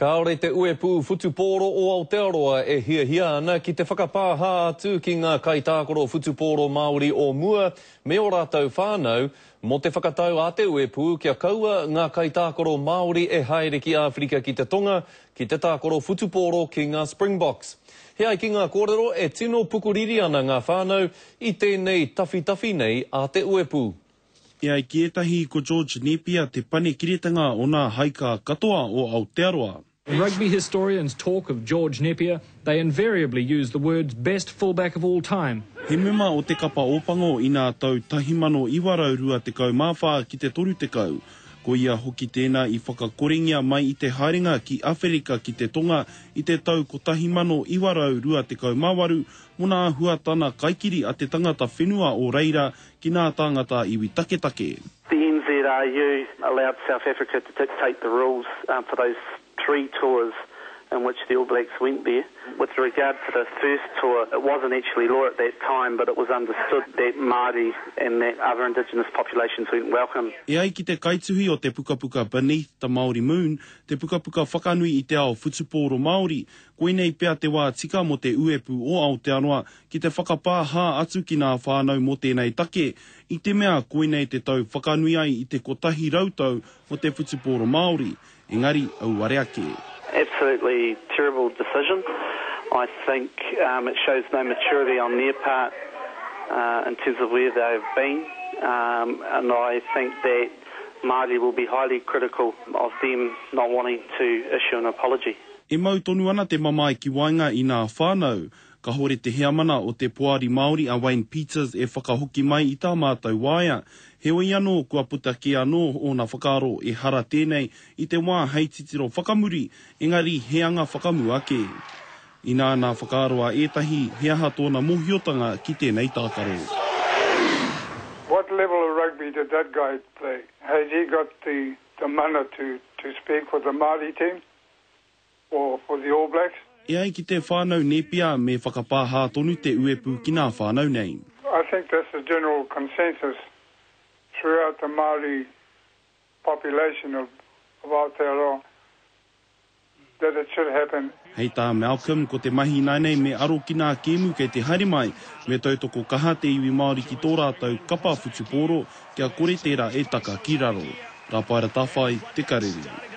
Kaore te uepu futuporo o Aotearoa e hia ana ki te whakapāha atu ki ngā kaitākoro futuporo Māori o mua me o rātou whānau mo te whakatau a te uepu kia kaua ngā kaitākoro Māori e haere ki Āwherika ki te tonga ki te tākoro futuporo ki ngā Springboks. Hea ki ngā kōrero e tino pukuriri ana ngā whānau i tēnei tawhitawhi nei a te uepu. Ia ki etahi ko George Napier te pane kiretanga o nā haika katoa o Aotearoa. When rugby historians talk of George Napier, they invariably use the words best fullback of all time. He mema o te kapa opango i nā tau 1924 ki te toru te kau. Ko ia hoki tēnā i whakakorengia mai i te haerenga ki Āwherika ki te tonga i te tau ko 1928 mo nā huatana kaikiri a te tangata whenua o Reira ki nā tangata iwi taketake. The NZRU allowed South Africa to dictate the rules for those 3 tours in which the All Blacks went there. With regard to the first tour, it wasn't actually law at that time, but it was understood that Māori and that other indigenous populations weren't welcome. E ai ki te kaituhi o te pukapuka Beneath the Māori Moon, te pukapuka whakanui i te ao futuporo Māori, koinei pea te wā tika mo te uepu o Aotearoa ki te whakapāha atu ki ngā whānau mo tēnei take, i te mea koinei te tau whakanui ai i te kotahi rautau mo te futuporo Māori, engari au ware ake. Absolutely terrible decision. I think it shows no maturity on their part in terms of where they've been, and I think that Māori will be highly critical of them not wanting to issue an apology. E mau tonu ana te mamae ki wainga i ngā whānau, ka hore te heamana o te poari Māori a Wayne Peters e whakahoki mai i tā mātou waia. Heoi anō kua puta ki anō o nā whakaaro e hara tēnei i te wā hei titiro whakamuri, engari heanga whakamu ake. I nā whakaaroa etahi heaha tōna mohiotanga ki tēnei tākaro. What level of rugby did that guy play? Has he got the mana to speak for the Māori team or for the All Blacks? E ai ki te whānau Napier me whakapāha tonu te uepu ki nā whānau nei. I think that's the general consensus throughout the Māori population of Aotearoa that it should happen. Hei tā Malcolm ko te mahi nei me aro ki nā kēmu kei te haere mai me tautoko kaha te iwi Māori ki tō rātou kapa futuporo kia kore tērā e taka ki raro. Rā paira tawhai te karere.